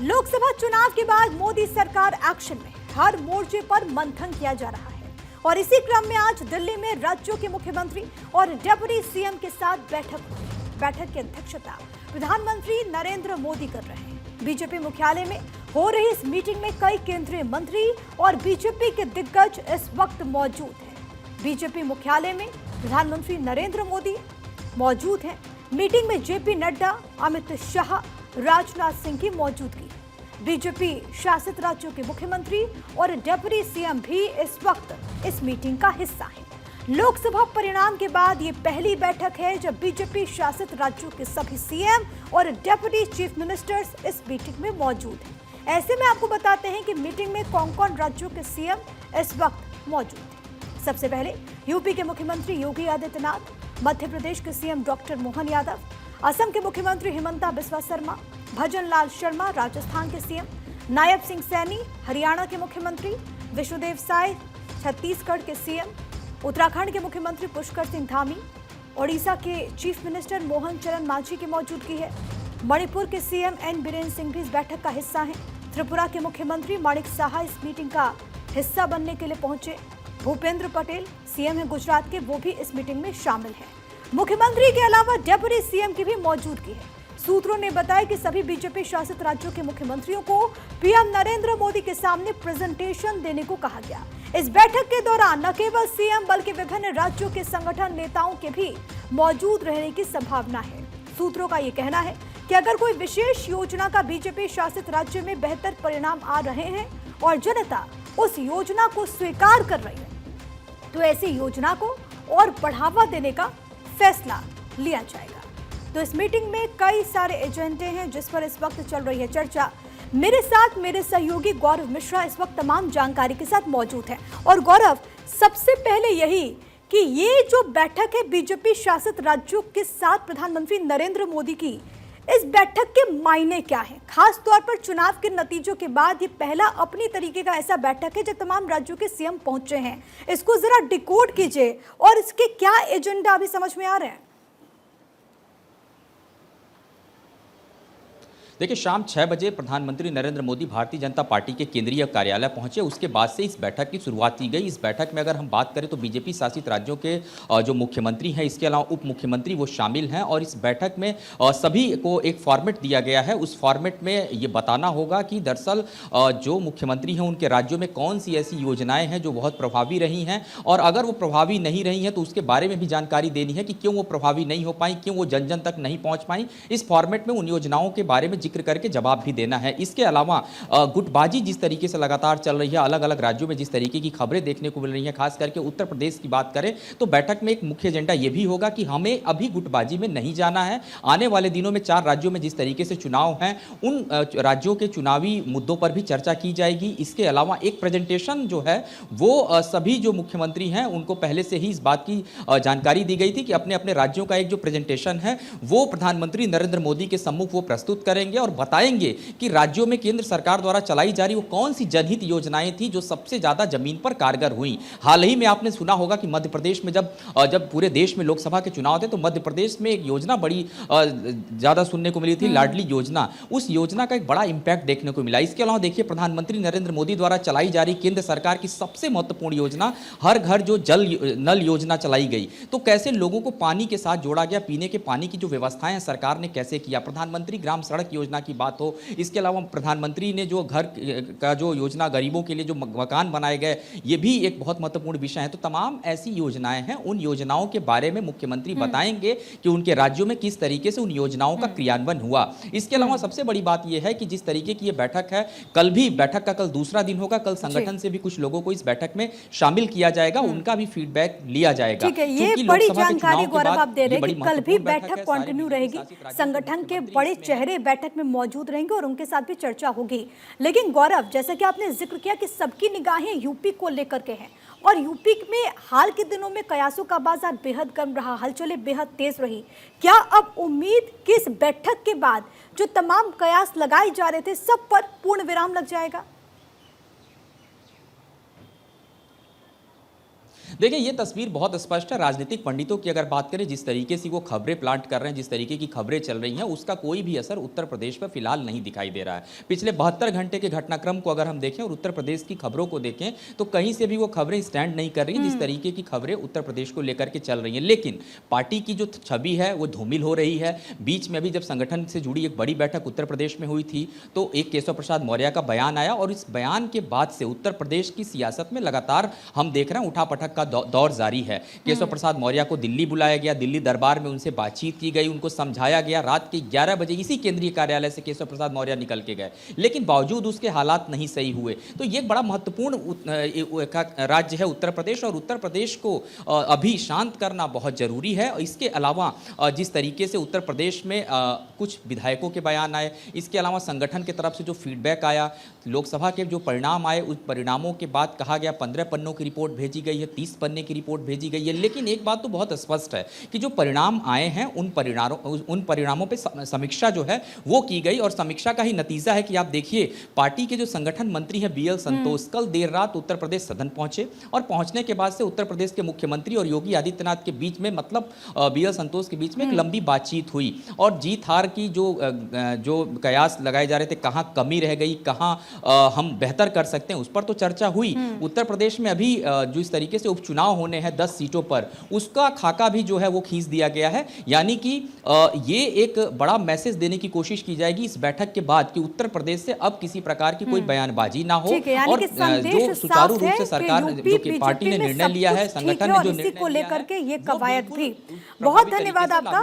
लोकसभा चुनाव के बाद मोदी सरकार एक्शन में, हर मोर्चे पर मंथन किया जा रहा है और इसी क्रम में आज दिल्ली में राज्यों के मुख्यमंत्री और डेप्यूटी सीएम के साथ बैठक हुई। बैठक की अध्यक्षता प्रधानमंत्री नरेंद्र मोदी कर रहे हैं। बीजेपी मुख्यालय में हो रही इस मीटिंग में कई केंद्रीय मंत्री और बीजेपी के दिग्गज इस वक्त मौजूद हैं। बीजेपी मुख्यालय में प्रधानमंत्री नरेंद्र मोदी मौजूद हैं। मीटिंग में जेपी नड्डा, अमित शाह, राजनाथ सिंह की मौजूदगी। बीजेपी शासित राज्यों के मुख्यमंत्री और डेप्यूटी सीएम भी इस वक्त इस मीटिंग का हिस्सा हैं। लोकसभा परिणाम के बाद ये पहली बैठक है जब बीजेपी शासित राज्यों के सभी सीएम और डेप्यूटी चीफ मिनिस्टर्स इस मीटिंग में मौजूद हैं। ऐसे में आपको बताते हैं कि मीटिंग में कौन कौन राज्यों के सीएम इस वक्त मौजूद हैं। सबसे पहले यूपी के मुख्यमंत्री योगी आदित्यनाथ, मध्य प्रदेश के सीएम डॉक्टर मोहन यादव, असम के मुख्यमंत्री हिमंता बिस्वा शर्मा, भजन लाल शर्मा राजस्थान के सीएम, नायब सिंह सैनी हरियाणा के मुख्यमंत्री, विष्णुदेव साय छत्तीसगढ़ के सीएम, उत्तराखंड के मुख्यमंत्री पुष्कर सिंह धामी, ओडिशा के चीफ मिनिस्टर मोहन चरण मांझी की मौजूदगी है। मणिपुर के सीएम एन बीरेन सिंह भी इस बैठक का हिस्सा हैं। त्रिपुरा के मुख्यमंत्री माणिक साहा इस मीटिंग का हिस्सा बनने के लिए पहुंचे। भूपेंद्र पटेल सीएम है गुजरात के, वो भी इस मीटिंग में शामिल हैं। मुख्यमंत्री के अलावा डेप्यूटी सीएम की भी मौजूदगी है। सूत्रों ने बताया कि सभी बीजेपी शासित राज्यों के मुख्यमंत्रियों को पीएम नरेंद्र मोदी के सामने प्रेजेंटेशन देने को कहा गया। इस बैठक के दौरान न केवल सीएम बल्कि विभिन्न राज्यों के संगठन नेताओं के भी मौजूद रहने की संभावना है। सूत्रों का ये कहना है कि अगर कोई विशेष योजना का बीजेपी शासित राज्य में बेहतर परिणाम आ रहे हैं और जनता उस योजना को स्वीकार कर रही है तो ऐसी योजना को और बढ़ावा देने का फैसला लिया जाएगा। तो इस मीटिंग में कई सारे एजेंडे हैं जिस पर इस वक्त चल रही है चर्चा। मेरे साथ मेरे सहयोगी गौरव मिश्रा इस वक्त तमाम जानकारी के साथ मौजूद हैं। और गौरव, सबसे पहले यही कि ये जो बैठक है बीजेपी शासित राज्यों के साथ प्रधानमंत्री नरेंद्र मोदी की, इस बैठक के मायने क्या हैं? खास तौर पर चुनाव के नतीजों के बाद ये पहला अपनी तरीके का ऐसा बैठक है जब तमाम राज्यों के सीएम पहुंचे हैं। इसको जरा डिकोड कीजिए और इसके क्या एजेंडा अभी समझ में आ रहे हैं? देखिए, शाम 6 बजे प्रधानमंत्री नरेंद्र मोदी भारतीय जनता पार्टी के केंद्रीय कार्यालय पहुंचे। उसके बाद से इस बैठक की शुरुआत की गई। इस बैठक में अगर हम बात करें तो बीजेपी शासित राज्यों के जो मुख्यमंत्री हैं, इसके अलावा उप मुख्यमंत्री वो शामिल हैं और इस बैठक में सभी को एक फॉर्मेट दिया गया है। उस फॉर्मेट में ये बताना होगा कि दरअसल जो मुख्यमंत्री हैं उनके राज्यों में कौन सी ऐसी योजनाएं हैं जो बहुत प्रभावी रही हैं और अगर वो प्रभावी नहीं रही हैं तो उसके बारे में भी जानकारी देनी है कि क्यों वो प्रभावी नहीं हो पाई, क्यों वो जन जन तक नहीं पहुँच पाई। इस फॉर्मेट में उन योजनाओं के बारे में जिक्र करके जवाब भी देना है। इसके अलावा गुटबाजी जिस तरीके से लगातार चल रही है, अलग अलग राज्यों में जिस तरीके की खबरें देखने को मिल रही हैं, खास करके उत्तर प्रदेश की बात करें तो बैठक में एक मुख्य एजेंडा यह भी होगा कि हमें अभी गुटबाजी में नहीं जाना है। आने वाले दिनों में 4 राज्यों में जिस तरीके से चुनाव हैं उन राज्यों के चुनावी मुद्दों पर भी चर्चा की जाएगी। इसके अलावा एक प्रेजेंटेशन जो है वो सभी जो मुख्यमंत्री हैं उनको पहले से ही इस बात की जानकारी दी गई थी कि अपने अपने राज्यों का एक जो प्रेजेंटेशन है वो प्रधानमंत्री नरेंद्र मोदी के सम्मुख वो प्रस्तुत करेंगे और बताएंगे कि राज्यों में केंद्र सरकार द्वारा चलाई जा रही वो कौन सी जनहित योजनाएं थी जो सबसे ज्यादा जमीन पर कारगर हुई। हाल ही में आपने सुना होगा कि मध्य प्रदेश में जब पूरे देश में लोकसभा के चुनाव थे तो मध्य प्रदेश में एक योजना बड़ी ज्यादा सुनने को मिली थी, लाडली योजना। उस योजना का एक बड़ा इंपैक्ट देखने को मिला। इसके अलावा देखिए, प्रधानमंत्री नरेंद्र मोदी द्वारा चलाई जा रही केंद्र सरकार की सबसे महत्वपूर्ण योजना हर घर जो जल नल योजना चलाई गई, तो कैसे लोगों को पानी के साथ जोड़ा गया, पीने के पानी की जो व्यवस्थाएं सरकार ने कैसे किया। प्रधानमंत्री ग्राम सड़क योजना की बात हो, इसके अलावा प्रधानमंत्री ने जो घर का जो योजना गरीबों के लिए जो मकान बनाए गए, ये भी एक बहुत महत्वपूर्ण विषय है। तो तमाम ऐसी योजनाएं हैं, उन योजनाओं के बारे में मुख्यमंत्री बताएंगे कि उनके राज्यों में किस तरीके से उन योजनाओं का क्रियान्वयन हुआ। इसके अलावा सबसे बड़ी बात यह है कि जिस तरीके की ये बैठक है, कल भी बैठक का कल दूसरा दिन होगा। कल संगठन से भी कुछ लोगों को इस बैठक में शामिल किया जाएगा, उनका भी फीडबैक लिया जाएगा। ठीक है, ये बड़ी जानकारी गौरव आप दे रहे हैं कि कल भी बैठक कंटिन्यू रहेगी। संगठन के बड़े चेहरे बैठक में मौजूद रहेंगे और उनके साथ भी चर्चा होगी। लेकिन गौरव, जैसा कि आपने जिक्र किया कि सबकी निगाहें यूपी को लेकर के हैं और यूपी में हाल के दिनों में कयासों का बाजार बेहद गर्म रहा, हलचलें बेहद तेज रही। क्या अब उम्मीद कि इस बैठक के बाद जो तमाम कयास लगाए जा रहे थे सब पर पूर्ण विराम लग जाएगा? देखिए, ये तस्वीर बहुत स्पष्ट है। राजनीतिक पंडितों की अगर बात करें, जिस तरीके से वो खबरें प्लांट कर रहे हैं, जिस तरीके की खबरें चल रही हैं, उसका कोई भी असर उत्तर प्रदेश पर फिलहाल नहीं दिखाई दे रहा है। पिछले 72 घंटे के घटनाक्रम को अगर हम देखें और उत्तर प्रदेश की खबरों को देखें, तो कहीं से भी वो खबरें स्टैंड नहीं कर रही हैं, जिस तरीके की खबरें उत्तर प्रदेश को लेकर के चल रही हैं। लेकिन पार्टी की जो छवि है वो धूमिल हो रही है। बीच में अभी जब संगठन से जुड़ी एक बड़ी बैठक उत्तर प्रदेश में हुई थी, तो एक केशव प्रसाद मौर्य का बयान आया और इस बयान के बाद से उत्तर प्रदेश की सियासत में लगातार हम देख रहे हैं उठापटक का दौर जारी है। केशव प्रसाद मौर्य को दिल्ली बुलाया गया, दिल्ली दरबार में उनसे बातचीत की गई, उनको समझाया गया। रात के 11 बजे इसी केंद्रीय कार्यालय से केशव प्रसाद मौर्य निकल के गए, लेकिन बावजूद उसके हालात नहीं सही हुए। तो ये एक बड़ा महत्वपूर्ण राज्य है उत्तर प्रदेश, और उत्तर प्रदेश को अभी शांत करना बहुत जरूरी है। इसके अलावा जिस तरीके से उत्तर प्रदेश में कुछ विधायकों के बयान आए, इसके अलावा संगठन की तरफ से जो फीडबैक आया, लोकसभा के जो परिणाम आए, उस परिणामों के बाद कहा गया 15 पन्नों की रिपोर्ट भेजी गई है, 30 पन्ने की रिपोर्ट भेजी गई है। लेकिन एक बात तो बहुत स्पष्ट है कि जो परिणाम आए हैं उन परिणामों पे समीक्षा जो है वो की गई, और समीक्षा का ही नतीजा है कि आप देखिए, पार्टी के जो संगठन मंत्री हैं BL संतोष कल देर रात उत्तर प्रदेश सदन पहुंचे, और पहुंचने के बाद से उत्तर प्रदेश के मुख्यमंत्री और योगी आदित्यनाथ के बीच में, मतलब BL संतोष के बीच में एक लंबी बातचीत हुई, और जीत हार की जो कयास लगाए जा रहे थे, कहाँ कमी रह गई, कहाँ हम बेहतर कर सकते हैं, उस पर तो चर्चा हुई। उत्तर प्रदेश में अभी जो इस तरीके से उपचुनाव होने हैं 10 सीटों पर, उसका खाका भी जो है वो खींच दिया गया है। यानी कि ये एक बड़ा मैसेज देने की कोशिश की जाएगी इस बैठक के बाद कि उत्तर प्रदेश से अब किसी प्रकार की कोई बयानबाजी ना हो, और जो सुचारू रूप से सरकार जो कि पार्टी ने निर्णय लिया है, संगठन ने जो निर्णय को लेकर के ये कवायद भी। बहुत धन्यवाद आपका।